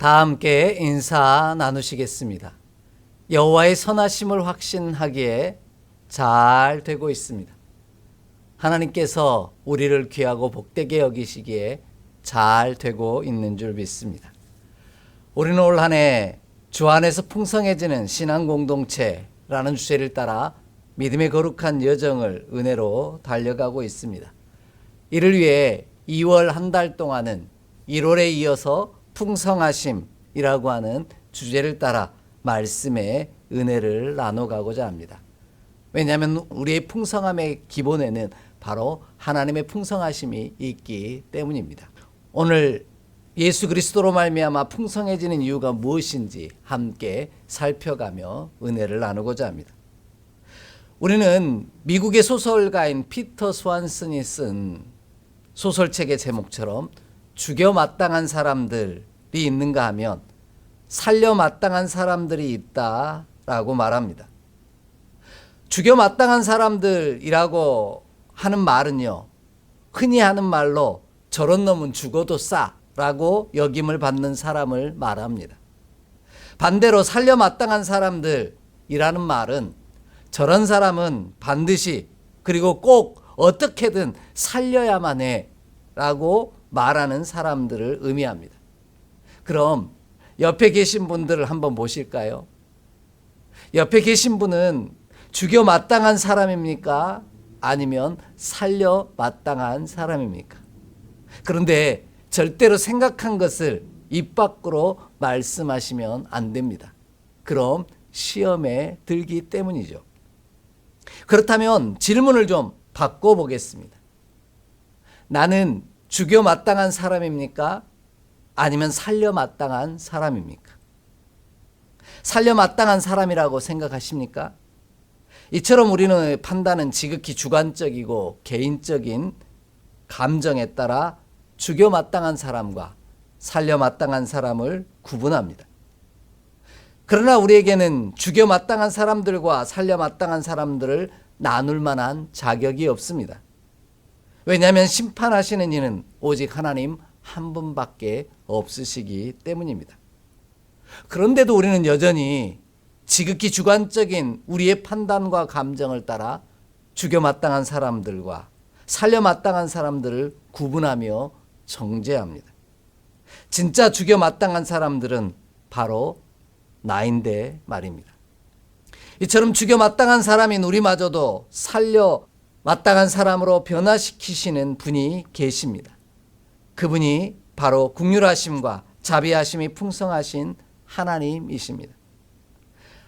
다 함께 인사 나누시겠습니다. 여호와의 선하심을 확신하기에 잘 되고 있습니다. 하나님께서 우리를 귀하고 복되게 여기시기에 잘 되고 있는 줄 믿습니다. 우리는 올 한 해 주 안에서 풍성해지는 신앙 공동체라는 주제를 따라 믿음의 거룩한 여정을 은혜로 달려가고 있습니다. 이를 위해 2월 한 달 동안은 1월에 이어서 풍성하심이라고 하는 주제를 따라 말씀의 은혜를 나눠가고자 합니다. 왜냐하면 우리의 풍성함의 기본에는 바로 하나님의 풍성하심이 있기 때문입니다. 오늘 예수 그리스도로 말미암아 풍성해지는 이유가 무엇인지 함께 살펴가며 은혜를 나누고자 합니다. 우리는 미국의 소설가인 피터 스완슨이 쓴 소설책의 제목처럼 죽여 마땅한 사람들이 있는가 하면 살려 마땅한 사람들이 있다라고 말합니다. 죽여 마땅한 사람들이라고 하는 말은요, 흔히 하는 말로 저런 놈은 죽어도 싸라고 여김을 받는 사람을 말합니다. 반대로 살려 마땅한 사람들이라는 말은 저런 사람은 반드시 그리고 꼭 어떻게든 살려야만 해라고 말하는 사람들을 의미합니다. 그럼 옆에 계신 분들을 한번 보실까요? 옆에 계신 분은 죽여 마땅한 사람입니까? 아니면 살려 마땅한 사람입니까? 그런데 절대로 생각한 것을 입 밖으로 말씀하시면 안 됩니다. 그럼 시험에 들기 때문이죠. 그렇다면 질문을 좀 바꿔보겠습니다. 나는 죽여 마땅한 사람입니까? 아니면 살려 마땅한 사람입니까? 살려 마땅한 사람이라고 생각하십니까? 이처럼 우리는 판단은 지극히 주관적이고 개인적인 감정에 따라 죽여 마땅한 사람과 살려 마땅한 사람을 구분합니다. 그러나 우리에게는 죽여 마땅한 사람들과 살려 마땅한 사람들을 나눌 만한 자격이 없습니다. 왜냐하면 심판하시는 이는 오직 하나님 한 분밖에 없으시기 때문입니다. 그런데도 우리는 여전히 지극히 주관적인 우리의 판단과 감정을 따라 죽여 마땅한 사람들과 살려 마땅한 사람들을 구분하며 정죄합니다. 진짜 죽여 마땅한 사람들은 바로 나인데 말입니다. 이처럼 죽여 마땅한 사람인 우리마저도 살려 마땅한 사람으로 변화시키시는 분이 계십니다. 그분이 바로 긍휼하심과 자비하심이 풍성하신 하나님이십니다.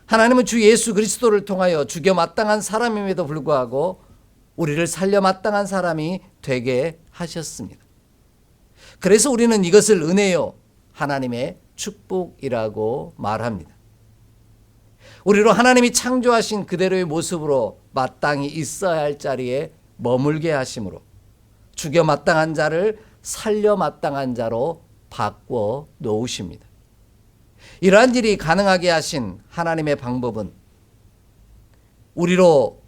하나님은 주 예수 그리스도를 통하여 죽여 마땅한 사람임에도 불구하고 우리를 살려 마땅한 사람이 되게 하셨습니다. 그래서 우리는 이것을 은혜요 하나님의 축복이라고 말합니다. 우리로 하나님이 창조하신 그대로의 모습으로 마땅히 있어야 할 자리에 머물게 하심으로 죽여 마땅한 자를 살려 마땅한 자로 바꿔 놓으십니다. 이러한 일이 가능하게 하신 하나님의 방법은 우리로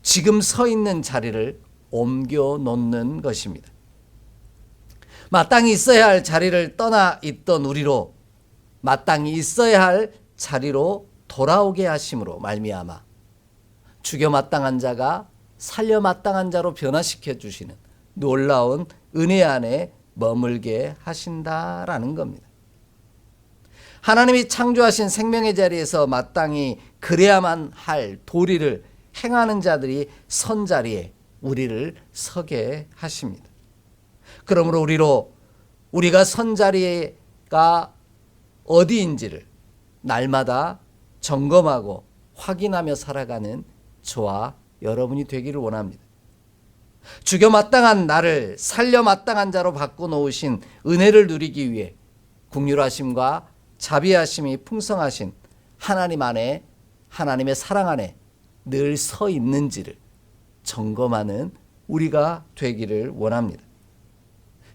지금 서 있는 자리를 옮겨 놓는 것입니다. 마땅히 있어야 할 자리를 떠나 있던 우리로 마땅히 있어야 할 자리로 돌아오게 하심으로 말미암아 죽여 마땅한 자가 살려 마땅한 자로 변화시켜 주시는 놀라운 은혜 안에 머물게 하신다라는 겁니다. 하나님이 창조하신 생명의 자리에서 마땅히 그래야만 할 도리를 행하는 자들이 선 자리에 우리를 서게 하십니다. 그러므로 우리가 선 자리가 어디인지를 날마다 점검하고 확인하며 살아가는 저와 여러분이 되기를 원합니다. 죽여 마땅한 나를 살려 마땅한 자로 바꿔놓으신 은혜를 누리기 위해 긍휼하심과 자비하심이 풍성하신 하나님 안에 하나님의 사랑 안에 늘 서 있는지를 점검하는 우리가 되기를 원합니다.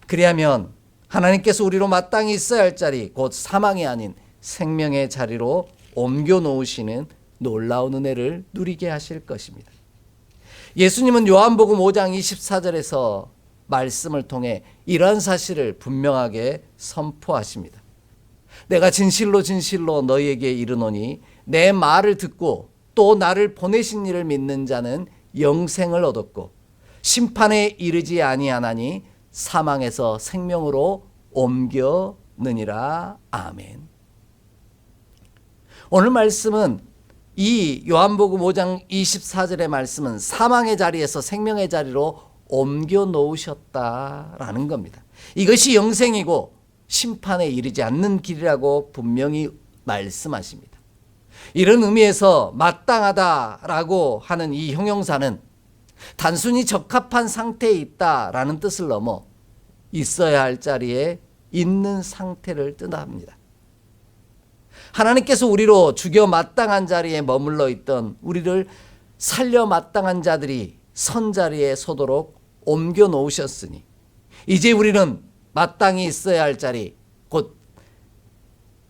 그리하면 하나님께서 우리로 마땅히 있어야 할 자리, 곧 사망이 아닌 생명의 자리로 옮겨 놓으시는 놀라운 은혜를 누리게 하실 것입니다. 예수님은 요한복음 5장 24절에서 말씀을 통해 이러한 사실을 분명하게 선포하십니다. 내가 진실로 진실로 너희에게 이르노니 내 말을 듣고 또 나를 보내신 이를 믿는 자는 영생을 얻었고 심판에 이르지 아니하나니 사망에서 생명으로 옮겨느니라. 아멘. 오늘 말씀은 이 요한복음 5장 24절의 말씀은 사망의 자리에서 생명의 자리로 옮겨 놓으셨다라는 겁니다. 이것이 영생이고 심판에 이르지 않는 길이라고 분명히 말씀하십니다. 이런 의미에서 마땅하다라고 하는 이 형용사는 단순히 적합한 상태에 있다라는 뜻을 넘어 있어야 할 자리에 있는 상태를 뜻합니다. 하나님께서 우리로 죽여 마땅한 자리에 머물러 있던 우리를 살려 마땅한 자들이 선 자리에 서도록 옮겨 놓으셨으니 이제 우리는 마땅히 있어야 할 자리, 곧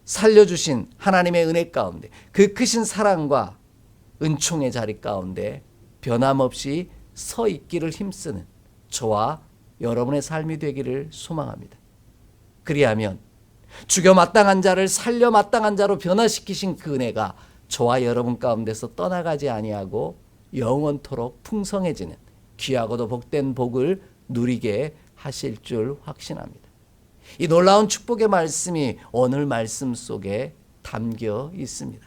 살려주신 하나님의 은혜 가운데 그 크신 사랑과 은총의 자리 가운데 변함없이 서 있기를 힘쓰는 저와 여러분의 삶이 되기를 소망합니다. 그리하면 죽여 마땅한 자를 살려 마땅한 자로 변화시키신 그 은혜가 저와 여러분 가운데서 떠나가지 아니하고 영원토록 풍성해지는 귀하고도 복된 복을 누리게 하실 줄 확신합니다. 이 놀라운 축복의 말씀이 오늘 말씀 속에 담겨 있습니다.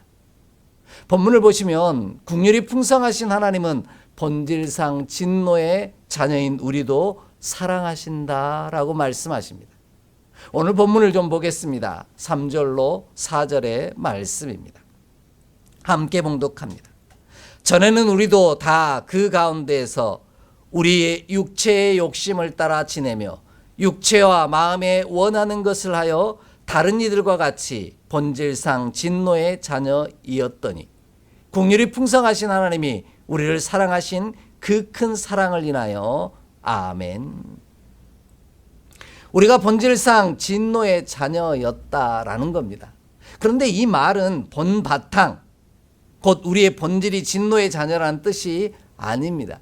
본문을 보시면 국률이 풍성하신 하나님은 본질상 진노의 자녀인 우리도 사랑하신다라고 말씀하십니다. 오늘 본문을 좀 보겠습니다. 3절로 4절의 말씀입니다. 함께 봉독합니다. 전에는 우리도 다 그 가운데에서 우리의 육체의 욕심을 따라 지내며 육체와 마음에 원하는 것을 하여 다른 이들과 같이 본질상 진노의 자녀이었더니 긍휼이 풍성하신 하나님이 우리를 사랑하신 그 큰 사랑을 인하여 아멘. 우리가 본질상 진노의 자녀였다라는 겁니다. 그런데 이 말은 본바탕, 곧 우리의 본질이 진노의 자녀라는 뜻이 아닙니다.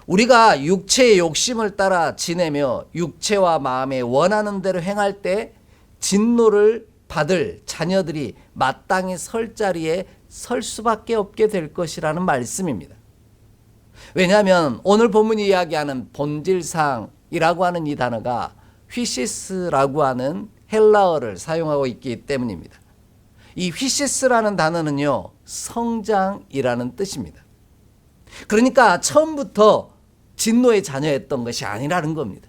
우리가 육체의 욕심을 따라 지내며 육체와 마음에 원하는 대로 행할 때 진노를 받을 자녀들이 마땅히 설 자리에 설 수밖에 없게 될 것이라는 말씀입니다. 왜냐하면 오늘 본문이 이야기하는 본질상이라고 하는 이 단어가 휘시스라고 하는 헬라어를 사용하고 있기 때문입니다. 이 휘시스라는 단어는요, 성장이라는 뜻입니다. 그러니까 처음부터 진노의 자녀였던 것이 아니라는 겁니다.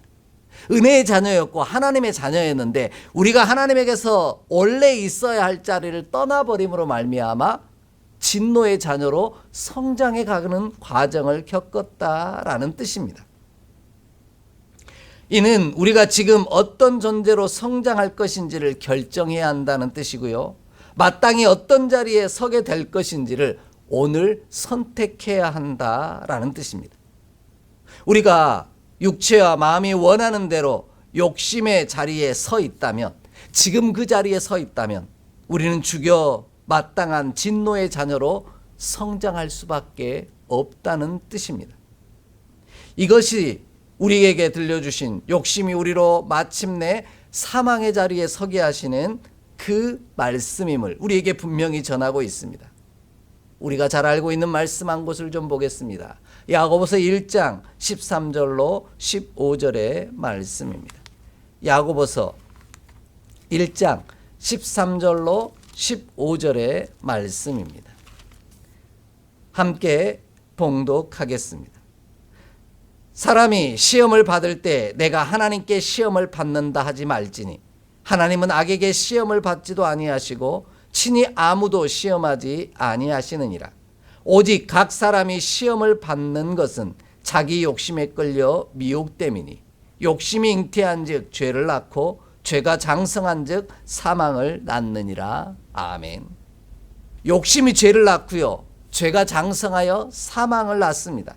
은혜의 자녀였고 하나님의 자녀였는데 우리가 하나님에게서 원래 있어야 할 자리를 떠나버림으로 말미암아 진노의 자녀로 성장해 가는 과정을 겪었다라는 뜻입니다. 이는 우리가 지금 어떤 존재로 성장할 것인지를 결정해야 한다는 뜻이고요. 마땅히 어떤 자리에 서게 될 것인지를 오늘 선택해야 한다라는 뜻입니다. 우리가 육체와 마음이 원하는 대로 욕심의 자리에 서 있다면, 지금 그 자리에 서 있다면 우리는 죽여 마땅한 진노의 자녀로 성장할 수밖에 없다는 뜻입니다. 이것이 우리에게 들려주신 욕심이 우리로 마침내 사망의 자리에 서게 하시는 그 말씀임을 우리에게 분명히 전하고 있습니다. 우리가 잘 알고 있는 말씀 한 곳을 좀 보겠습니다. 야고보서 1장 13절로 15절의 말씀입니다. 야고보서 1장 13절로 15절의 말씀입니다. 함께 봉독하겠습니다. 사람이 시험을 받을 때 내가 하나님께 시험을 받는다 하지 말지니 하나님은 악에게 시험을 받지도 아니하시고 친히 아무도 시험하지 아니하시느니라. 오직 각 사람이 시험을 받는 것은 자기 욕심에 끌려 미혹됨이니 욕심이 잉태한즉 죄를 낳고 죄가 장성한즉 사망을 낳느니라. 아멘. 욕심이 죄를 낳고요, 죄가 장성하여 사망을 낳습니다.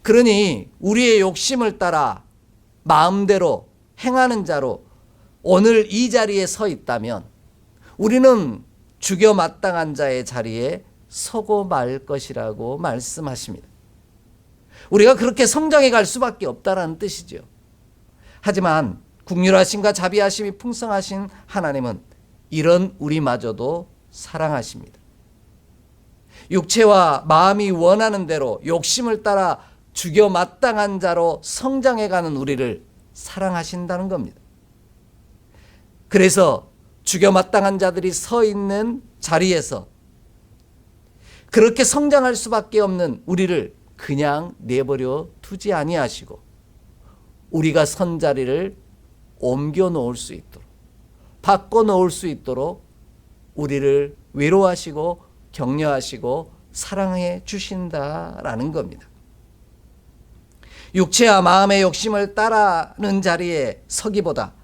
그러니 우리의 욕심을 따라 마음대로 행하는 자로 오늘 이 자리에 서 있다면 우리는 죽여 마땅한 자의 자리에 서고 말 것이라고 말씀하십니다. 우리가 그렇게 성장해 갈 수밖에 없다라는 뜻이죠. 하지만 긍휼하심과 자비하심이 풍성하신 하나님은 이런 우리마저도 사랑하십니다. 육체와 마음이 원하는 대로 욕심을 따라 죽여 마땅한 자로 성장해가는 우리를 사랑하신다는 겁니다. 그래서 죽여 마땅한 자들이 서 있는 자리에서 그렇게 성장할 수밖에 없는 우리를 그냥 내버려 두지 아니하시고 우리가 선 자리를 옮겨 놓을 수 있도록, 바꿔 놓을 수 있도록 우리를 위로하시고 격려하시고 사랑해 주신다라는 겁니다. 육체와 마음의 욕심을 따라는 자리에 서기보다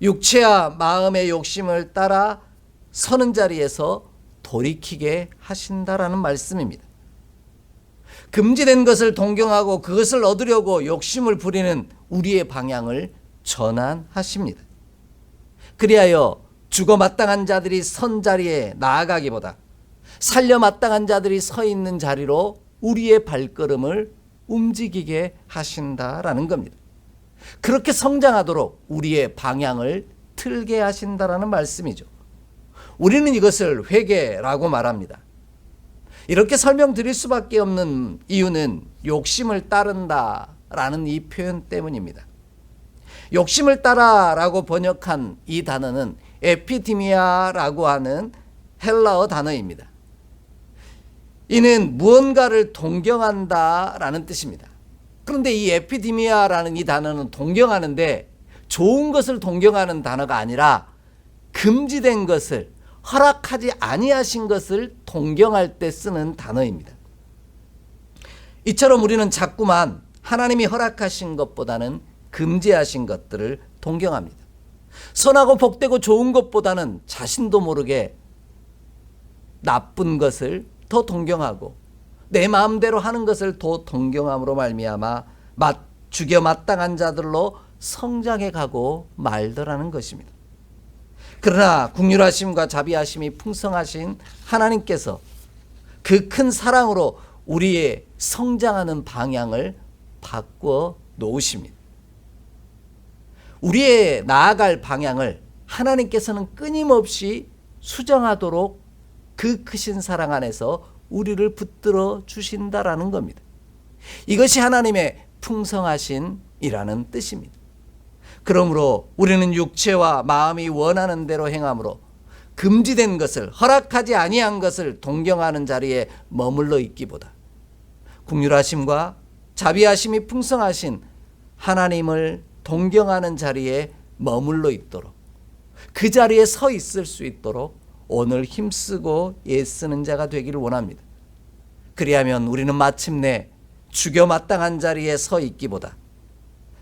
육체와 마음의 욕심을 따라 서는 자리에서 돌이키게 하신다라는 말씀입니다. 금지된 것을 동경하고 그것을 얻으려고 욕심을 부리는 우리의 방향을 전환하십니다. 그리하여 죽어 마땅한 자들이 선 자리에 나아가기보다 살려 마땅한 자들이 서 있는 자리로 우리의 발걸음을 움직이게 하신다라는 겁니다. 그렇게 성장하도록 우리의 방향을 틀게 하신다라는 말씀이죠. 우리는 이것을 회개라고 말합니다. 이렇게 설명드릴 수밖에 없는 이유는 욕심을 따른다라는 이 표현 때문입니다. 욕심을 따라라고 번역한 이 단어는 에피디미아라고 하는 헬라어 단어입니다. 이는 무언가를 동경한다라는 뜻입니다. 그런데 이 에피디미아라는 이 단어는 동경하는데 좋은 것을 동경하는 단어가 아니라 금지된 것을, 허락하지 아니하신 것을 동경할 때 쓰는 단어입니다. 이처럼 우리는 자꾸만 하나님이 허락하신 것보다는 금지하신 것들을 동경합니다. 선하고 복되고 좋은 것보다는 자신도 모르게 나쁜 것을 더 동경하고 내 마음대로 하는 것을 더 동경함으로 말미암아 죽여 마땅한 자들로 성장해 가고 말더라는 것입니다. 그러나 긍휼하심과 자비하심이 풍성하신 하나님께서 그 큰 사랑으로 우리의 성장하는 방향을 바꾸어 놓으십니다. 우리의 나아갈 방향을 하나님께서는 끊임없이 수정하도록 그 크신 사랑 안에서 우리를 붙들어 주신다라는 겁니다. 이것이 하나님의 풍성하신이라는 뜻입니다. 그러므로 우리는 육체와 마음이 원하는 대로 행함으로 금지된 것을, 허락하지 아니한 것을 동경하는 자리에 머물러 있기보다 긍휼하심과 자비하심이 풍성하신 하나님을 동경하는 자리에 머물러 있도록, 그 자리에 서 있을 수 있도록 오늘 힘쓰고 애쓰는 자가 되기를 원합니다. 그리하면 우리는 마침내 죽여 마땅한 자리에 서 있기보다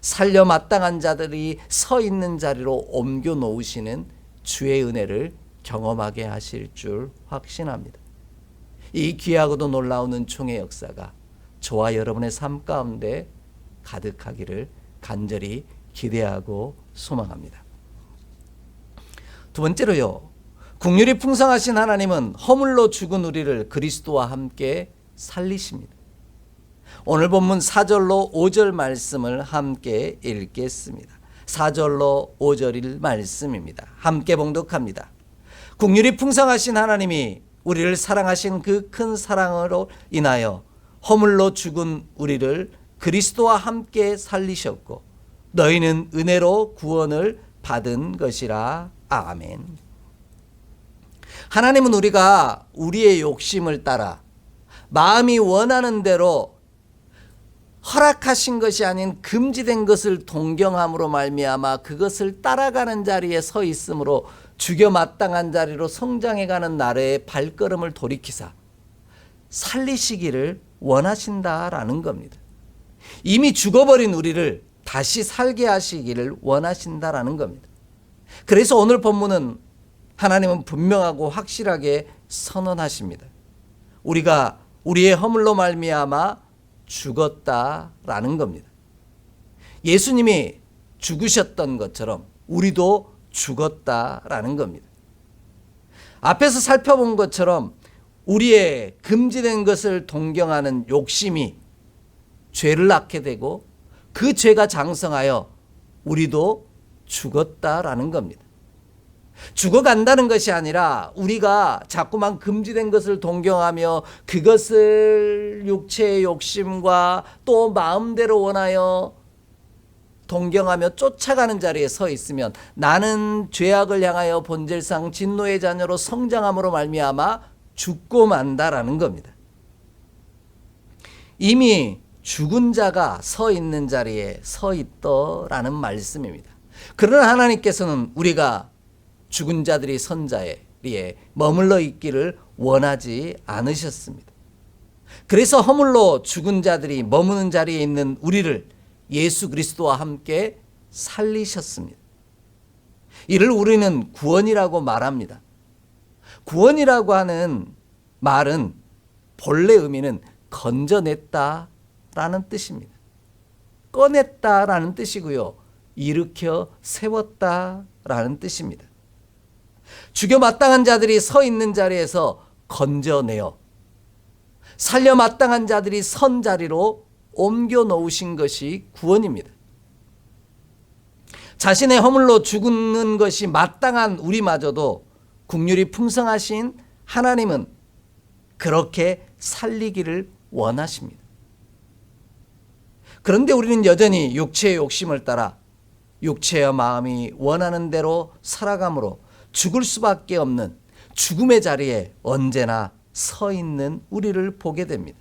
살려 마땅한 자들이 서 있는 자리로 옮겨 놓으시는 주의 은혜를 경험하게 하실 줄 확신합니다. 이 귀하고도 놀라운 은총의 역사가 저와 여러분의 삶 가운데 가득하기를 간절히 기대하고 소망합니다. 두 번째로요, 긍휼이 풍성하신 하나님은 허물로 죽은 우리를 그리스도와 함께 살리십니다. 오늘 본문 4절로 5절 말씀을 함께 읽겠습니다. 4절로 5절일 말씀입니다. 함께 봉독합니다. 긍휼이 풍성하신 하나님이 우리를 사랑하신 그 큰 사랑으로 인하여 허물로 죽은 우리를 그리스도와 함께 살리셨고 너희는 은혜로 구원을 받은 것이라. 아멘. 하나님은 우리가 우리의 욕심을 따라 마음이 원하는 대로 허락하신 것이 아닌 금지된 것을 동경함으로 말미암아 그것을 따라가는 자리에 서 있으므로 죽여 마땅한 자리로 성장해가는 나라의 발걸음을 돌이키사 살리시기를 원하신다라는 겁니다. 이미 죽어버린 우리를 다시 살게 하시기를 원하신다라는 겁니다. 그래서 오늘 본문은 하나님은 분명하고 확실하게 선언하십니다. 우리가 우리의 허물로 말미암아 죽었다라는 겁니다. 예수님이 죽으셨던 것처럼 우리도 죽었다라는 겁니다. 앞에서 살펴본 것처럼 우리의 금지된 것을 동경하는 욕심이 죄를 낳게 되고 그 죄가 장성하여 우리도 죽었다라는 겁니다. 죽어간다는 것이 아니라 우리가 자꾸만 금지된 것을 동경하며 그것을 육체의 욕심과 또 마음대로 원하여 동경하며 쫓아가는 자리에 서 있으면 나는 죄악을 향하여 본질상 진노의 자녀로 성장함으로 말미암아 죽고 만다라는 겁니다. 이미 죽은 자가 서 있는 자리에 서 있더라는 말씀입니다. 그러나 하나님께서는 우리가 죽은 자들이 선 자리에 머물러 있기를 원하지 않으셨습니다. 그래서 허물로 죽은 자들이 머무는 자리에 있는 우리를 예수 그리스도와 함께 살리셨습니다. 이를 우리는 구원이라고 말합니다. 구원이라고 하는 말은 본래 의미는 건져냈다라는 뜻입니다. 꺼냈다라는 뜻이고요. 일으켜 세웠다라는 뜻입니다. 죽여 마땅한 자들이 서 있는 자리에서 건져내어 살려 마땅한 자들이 선 자리로 옮겨 놓으신 것이 구원입니다. 자신의 허물로 죽는 것이 마땅한 우리마저도 긍휼이 풍성하신 하나님은 그렇게 살리기를 원하십니다. 그런데 우리는 여전히 육체의 욕심을 따라 육체와 마음이 원하는 대로 살아감으로 죽을 수밖에 없는 죽음의 자리에 언제나 서 있는 우리를 보게 됩니다.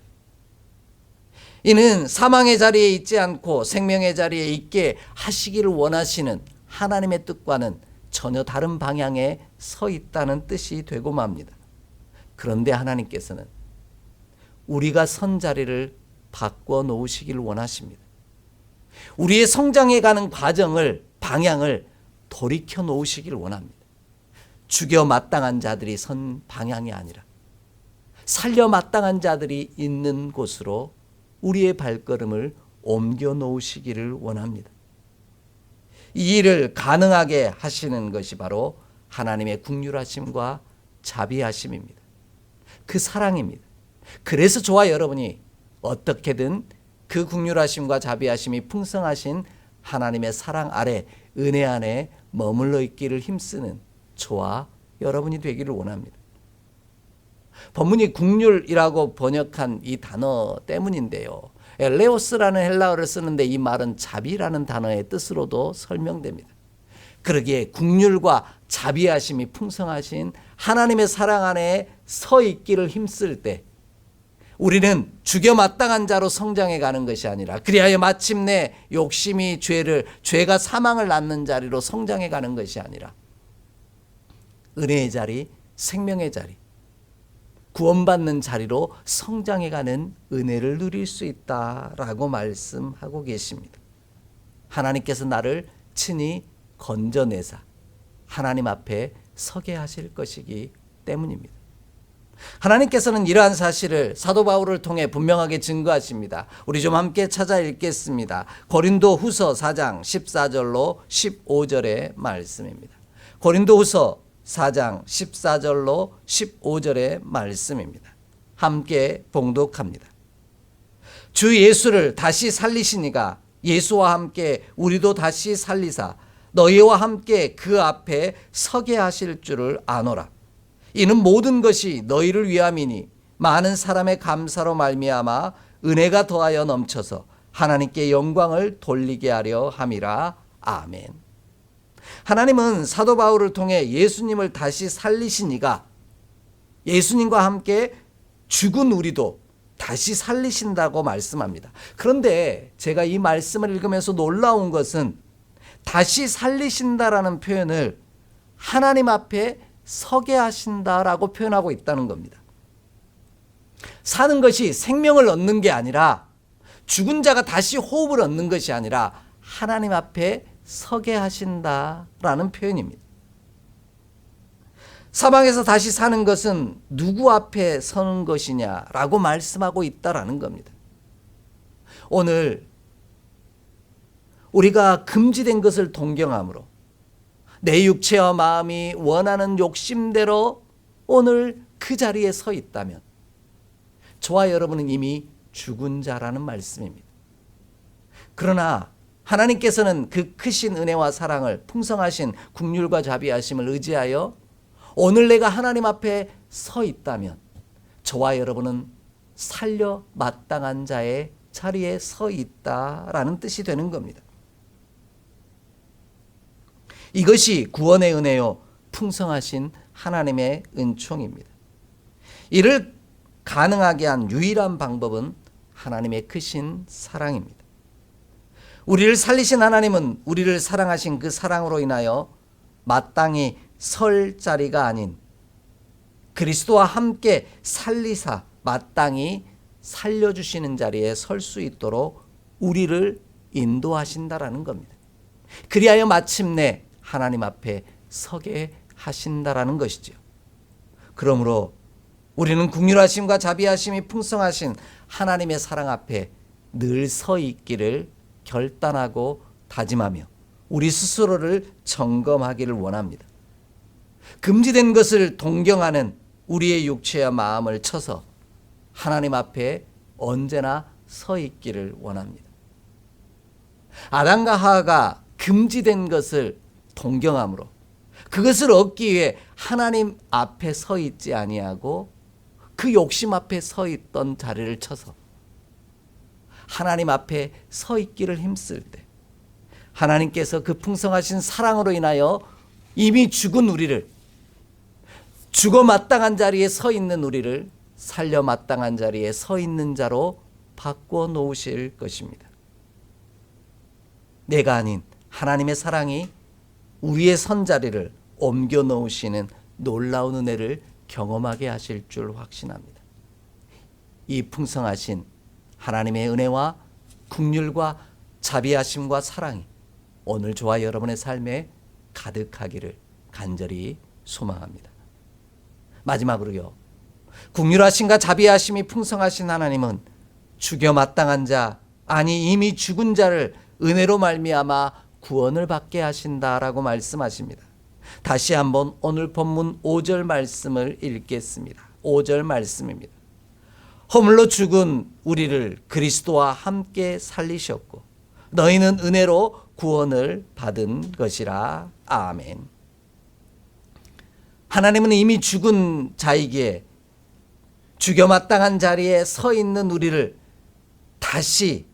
이는 사망의 자리에 있지 않고 생명의 자리에 있게 하시기를 원하시는 하나님의 뜻과는 전혀 다른 방향에 서 있다는 뜻이 되고 맙니다. 그런데 하나님께서는 우리가 선 자리를 바꿔 놓으시기를 원하십니다. 우리의 성장해 가는 과정을, 방향을 돌이켜 놓으시기를 원합니다. 죽여 마땅한 자들이 선 방향이 아니라 살려 마땅한 자들이 있는 곳으로 우리의 발걸음을 옮겨 놓으시기를 원합니다. 이 일을 가능하게 하시는 것이 바로 하나님의 긍휼하심과 자비하심입니다. 그 사랑입니다. 그래서 저와 여러분이 어떻게든 그 긍휼하심과 자비하심이 풍성하신 하나님의 사랑 아래, 은혜 안에 머물러 있기를 힘쓰는 저와 여러분이 되기를 원합니다. 본문이 긍휼이라고 번역한 이 단어 때문인데요. 엘레오스라는 헬라어를 쓰는데 이 말은 자비라는 단어의 뜻으로도 설명됩니다. 그러기에 긍휼과 자비하심이 풍성하신 하나님의 사랑 안에 서 있기를 힘쓸 때 우리는 죽여 마땅한 자로 성장해 가는 것이 아니라 그리하여 마침내 욕심이 죄가 사망을 낳는 자리로 성장해 가는 것이 아니라 은혜의 자리, 생명의 자리, 구원받는 자리로 성장해 가는 은혜를 누릴 수 있다라고 말씀하고 계십니다. 하나님께서 나를 친히 건져내사 하나님 앞에 서게 하실 것이기 때문입니다. 하나님께서는 이러한 사실을 사도 바울을 통해 분명하게 증거하십니다. 우리 좀 함께 찾아 읽겠습니다. 고린도 후서 4장 14절로 15절의 말씀입니다. 고린도 후서 4장 14절로 15절의 말씀입니다. 함께 봉독합니다. 주 예수를 다시 살리시니가 예수와 함께 우리도 다시 살리사 너희와 함께 그 앞에 서게 하실 줄을 아노라. 이는 모든 것이 너희를 위함이니 많은 사람의 감사로 말미암아 은혜가 더하여 넘쳐서 하나님께 영광을 돌리게 하려 함이라. 아멘. 하나님은 사도 바울을 통해 예수님을 다시 살리시니가 예수님과 함께 죽은 우리도 다시 살리신다고 말씀합니다. 그런데 제가 이 말씀을 읽으면서 놀라운 것은 다시 살리신다라는 표현을 하나님 앞에 서게 하신다라고 표현하고 있다는 겁니다. 사는 것이 생명을 얻는 게 아니라 죽은 자가 다시 호흡을 얻는 것이 아니라 하나님 앞에 서게 하신다라는 표현입니다. 사망에서 다시 사는 것은 누구 앞에 서는 것이냐라고 말씀하고 있다라는 겁니다. 오늘 우리가 금지된 것을 동경함으로 내 육체와 마음이 원하는 욕심대로 오늘 그 자리에 서 있다면 저와 여러분은 이미 죽은 자라는 말씀입니다. 그러나 하나님께서는 그 크신 은혜와 사랑을, 풍성하신 긍휼과 자비하심을 의지하여 오늘 내가 하나님 앞에 서 있다면 저와 여러분은 살려 마땅한 자의 자리에 서 있다라는 뜻이 되는 겁니다. 이것이 구원의 은혜요 풍성하신 하나님의 은총입니다. 이를 가능하게 한 유일한 방법은 하나님의 크신 사랑입니다. 우리를 살리신 하나님은 우리를 사랑하신 그 사랑으로 인하여 마땅히 설 자리가 아닌 그리스도와 함께 살리사 마땅히 살려주시는 자리에 설 수 있도록 우리를 인도하신다라는 겁니다. 그리하여 마침내 하나님 앞에 서게 하신다라는 것이죠. 그러므로 우리는 긍휼하심과 자비하심이 풍성하신 하나님의 사랑 앞에 늘 서 있기를 결단하고 다짐하며 우리 스스로를 점검하기를 원합니다. 금지된 것을 동경하는 우리의 육체와 마음을 쳐서 하나님 앞에 언제나 서 있기를 원합니다. 아담과 하와가 금지된 것을 동경함으로 그것을 얻기 위해 하나님 앞에 서 있지 아니하고 그 욕심 앞에 서 있던 자리를 쳐서 하나님 앞에 서 있기를 힘쓸 때 하나님께서 그 풍성하신 사랑으로 인하여 이미 죽은 우리를, 죽어 마땅한 자리에 서 있는 우리를 살려 마땅한 자리에 서 있는 자로 바꿔 놓으실 것입니다. 내가 아닌 하나님의 사랑이 우리의 선자리를 옮겨 놓으시는 놀라운 은혜를 경험하게 하실 줄 확신합니다. 이 풍성하신 하나님의 은혜와 긍휼과 자비하심과 사랑이 오늘 저와 여러분의 삶에 가득하기를 간절히 소망합니다. 마지막으로요, 긍휼하심과 자비하심이 풍성하신 하나님은 죽여 마땅한 자, 아니 이미 죽은 자를 은혜로 말미암아 구원을 받게 하신다라고 말씀하십니다. 다시 한번 오늘 본문 5절 말씀을 읽겠습니다. 5절 말씀입니다. 허물로 죽은 우리를 그리스도와 함께 살리셨고 너희는 은혜로 구원을 받은 것이라. 아멘. 하나님은 이미 죽은 자이기에 죽여 마땅한 자리에 서 있는 우리를 다시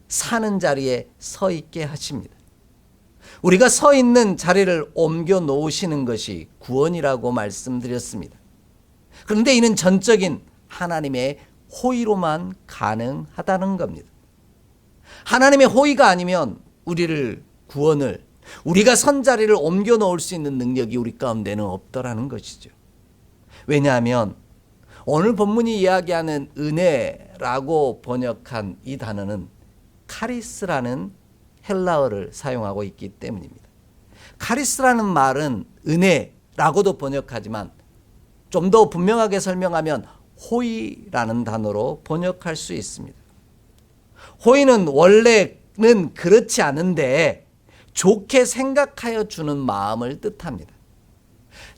사는 자리에 서 있게 하십니다. 우리가 서 있는 자리를 옮겨 놓으시는 것이 구원이라고 말씀드렸습니다. 그런데 이는 전적인 하나님의 호의로만 가능하다는 겁니다. 하나님의 호의가 아니면 우리를 구원을, 우리가 선 자리를 옮겨 놓을 수 있는 능력이 우리 가운데는 없더라는 것이죠. 왜냐하면 오늘 본문이 이야기하는 은혜라고 번역한 이 단어는 카리스라는 헬라어를 사용하고 있기 때문입니다. 카리스라는 말은 은혜라고도 번역하지만 좀 더 분명하게 설명하면 호의라는 단어로 번역할 수 있습니다. 호의는 원래는 그렇지 않은데 좋게 생각하여 주는 마음을 뜻합니다.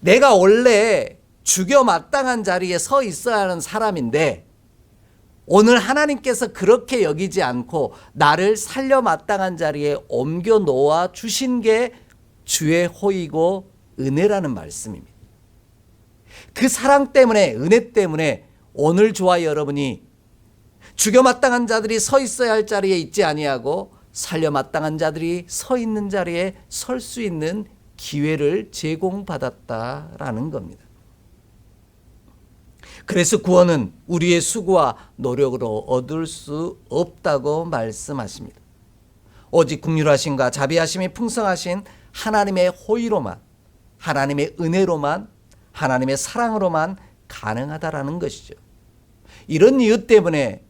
내가 원래 죽여 마땅한 자리에 서 있어야 하는 사람인데 오늘 하나님께서 그렇게 여기지 않고 나를 살려 마땅한 자리에 옮겨 놓아 주신 게 주의 호의고 은혜라는 말씀입니다. 그 사랑 때문에, 은혜 때문에 오늘 저와 여러분이 죽여 마땅한 자들이 서 있어야 할 자리에 있지 아니하고 살려 마땅한 자들이 서 있는 자리에 설 수 있는 기회를 제공받았다라는 겁니다. 그래서 구원은 우리의 수고와 노력으로 얻을 수 없다고 말씀하십니다. 오직 긍휼하심과 자비하심이 풍성하신 하나님의 호의로만, 하나님의 은혜로만, 하나님의 사랑으로만 가능하다라는 것이죠. 이런 이유 때문에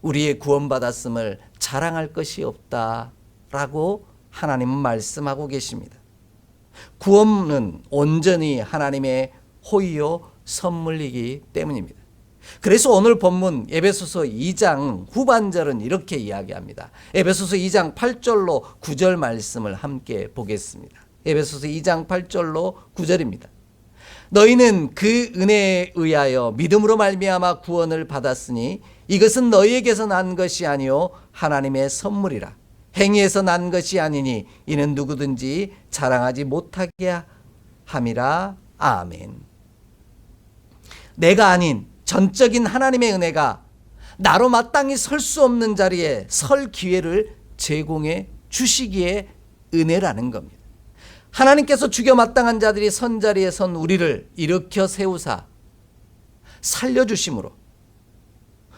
우리의 구원받았음을 자랑할 것이 없다라고 하나님은 말씀하고 계십니다. 구원은 온전히 하나님의 호의요 선물이기 때문입니다. 그래서 오늘 본문 에베소서 2장 후반절은 이렇게 이야기합니다. 에베소서 2장 8절로 9절 말씀을 함께 보겠습니다. 에베소서 2장 8절로 9절입니다. 너희는 그 은혜에 의하여 믿음으로 말미암아 구원을 받았으니 이것은 너희에게서 난 것이 아니요 하나님의 선물이라. 행위에서 난 것이 아니니 이는 누구든지 자랑하지 못하게 함이라. 아멘. 내가 아닌 전적인 하나님의 은혜가 나로 마땅히 설 수 없는 자리에 설 기회를 제공해 주시기에 은혜라는 겁니다. 하나님께서 죽여 마땅한 자들이 선 자리에 선 우리를 일으켜 세우사 살려주심으로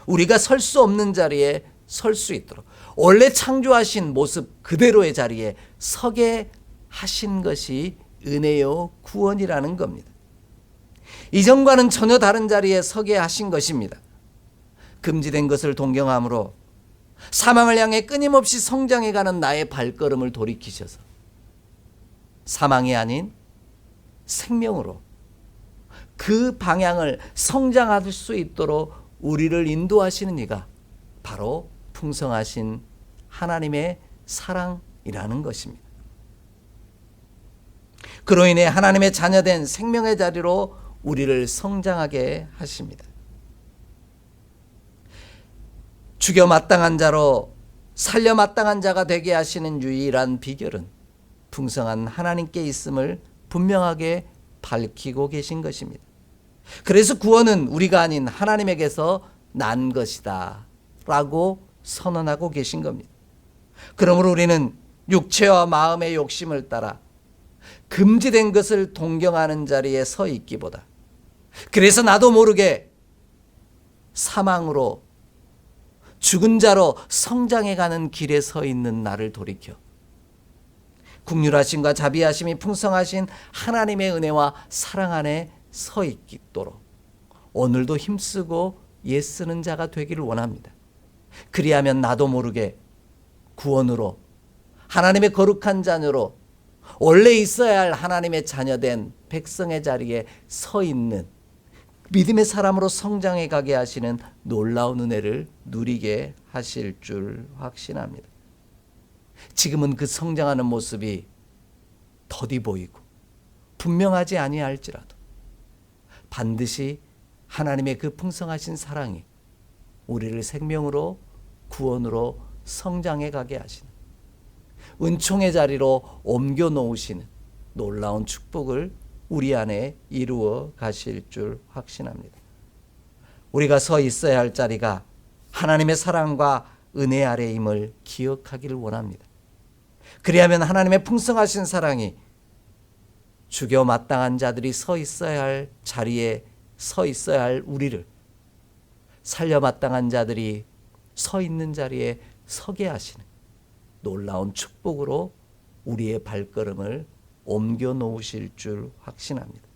우리가 설 수 없는 자리에 설 수 있도록 원래 창조하신 모습 그대로의 자리에 서게 하신 것이 은혜요 구원이라는 겁니다. 이전과는 전혀 다른 자리에 서게 하신 것입니다. 금지된 것을 동경함으로 사망을 향해 끊임없이 성장해가는 나의 발걸음을 돌이키셔서 사망이 아닌 생명으로 그 방향을 성장할 수 있도록 우리를 인도하시는 이가 바로 풍성하신 하나님의 사랑이라는 것입니다. 그로 인해 하나님의 자녀된 생명의 자리로 우리를 성장하게 하십니다. 죽여 마땅한 자로 살려 마땅한 자가 되게 하시는 유일한 비결은 풍성한 하나님께 있음을 분명하게 밝히고 계신 것입니다. 그래서 구원은 우리가 아닌 하나님에게서 난 것이다 라고 선언하고 계신 겁니다. 그러므로 우리는 육체와 마음의 욕심을 따라 금지된 것을 동경하는 자리에 서 있기보다 그래서 나도 모르게 사망으로 죽은 자로 성장해가는 길에 서 있는 나를 돌이켜 긍휼하심과 자비하심이 풍성하신 하나님의 은혜와 사랑 안에 서 있도록 오늘도 힘쓰고 애쓰는 자가 되기를 원합니다. 그리하면 나도 모르게 구원으로 하나님의 거룩한 자녀로 원래 있어야 할 하나님의 자녀된 백성의 자리에 서 있는 믿음의 사람으로 성장해 가게 하시는 놀라운 은혜를 누리게 하실 줄 확신합니다. 지금은 그 성장하는 모습이 더디 보이고 분명하지 아니할지라도 반드시 하나님의 그 풍성하신 사랑이 우리를 생명으로 구원으로 성장해 가게 하시는 은총의 자리로 옮겨 놓으시는 놀라운 축복을 우리 안에 이루어 가실 줄 확신합니다. 우리가 서 있어야 할 자리가 하나님의 사랑과 은혜 아래임을 기억하기를 원합니다. 그리하면 하나님의 풍성하신 사랑이 죽여 마땅한 자들이 서 있어야 할 자리에 서 있어야 할 우리를 살려 마땅한 자들이 서 있는 자리에 서게 하시는 놀라운 축복으로 우리의 발걸음을 옮겨 놓으실 줄 확신합니다.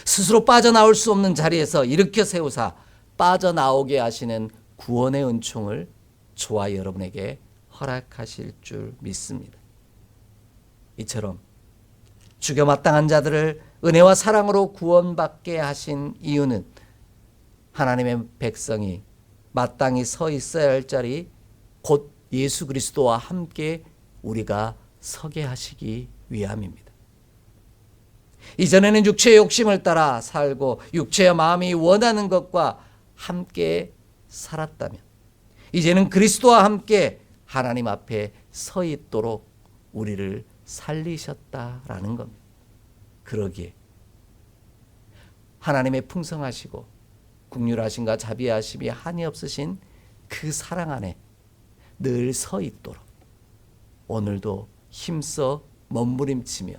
스스로 빠져나올 수 없는 자리에서 일으켜 세우사 빠져나오게 하시는 구원의 은총을 저와 여러분에게 허락하실 줄 믿습니다. 이처럼 죽여 마땅한 자들을 은혜와 사랑으로 구원받게 하신 이유는 하나님의 백성이 마땅히 서 있어야 할 자리 곧 예수 그리스도와 함께 우리가 서게 하시기 위함입니다. 이전에는 육체의 욕심을 따라 살고 육체와 마음이 원하는 것과 함께 살았다면 이제는 그리스도와 함께 하나님 앞에 서 있도록 우리를 살리셨다라는 겁니다. 그러기에 하나님의 풍성하시고 긍휼하심과 자비하심이 한이 없으신 그 사랑 안에 늘 서 있도록 오늘도 힘써 몸부림치며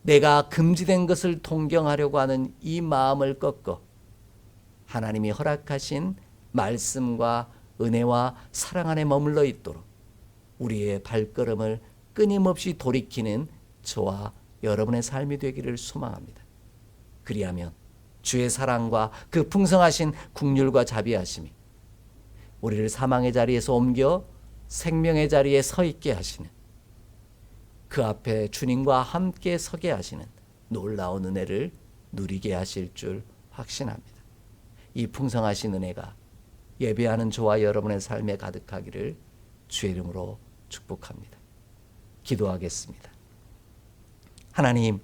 내가 금지된 것을 동경하려고 하는 이 마음을 꺾어 하나님이 허락하신 말씀과 은혜와 사랑 안에 머물러 있도록 우리의 발걸음을 끊임없이 돌이키는 저와 여러분의 삶이 되기를 소망합니다. 그리하면 주의 사랑과 그 풍성하신 긍휼과 자비하심이 우리를 사망의 자리에서 옮겨 생명의 자리에 서 있게 하시는 그 앞에 주님과 함께 서게 하시는 놀라운 은혜를 누리게 하실 줄 확신합니다. 이 풍성하신 은혜가 예배하는 저와 여러분의 삶에 가득하기를 주의 이름으로 축복합니다. 기도하겠습니다. 하나님,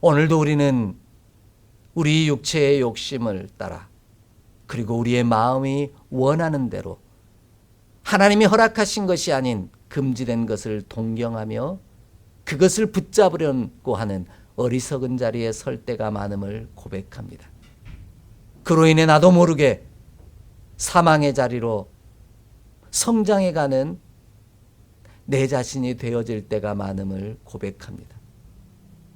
오늘도 우리는 우리 육체의 욕심을 따라 그리고 우리의 마음이 원하는 대로 하나님이 허락하신 것이 아닌 금지된 것을 동경하며 그것을 붙잡으려고 하는 어리석은 자리에 설 때가 많음을 고백합니다. 그로 인해 나도 모르게 사망의 자리로 성장해가는 내 자신이 되어질 때가 많음을 고백합니다.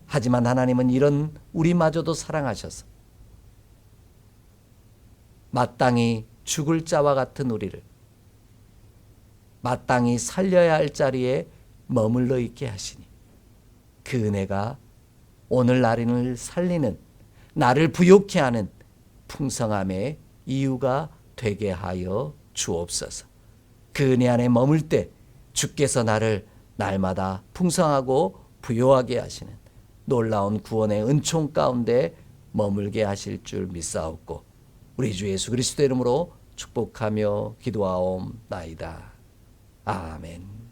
하지만 하나님은 이런 우리마저도 사랑하셔서 마땅히 죽을 자와 같은 우리를 마땅히 살려야 할 자리에 머물러 있게 하시니 그 은혜가 오늘 나를 살리는, 나를 부요케 하는 풍성함의 이유가 되게 하여 주옵소서. 그 은혜 안에 머물 때 주께서 나를 날마다 풍성하고 부요하게 하시는 놀라운 구원의 은총 가운데 머물게 하실 줄 믿사옵고 우리 주 예수 그리스도 이름으로 축복하며 기도하옵나이다. 아멘.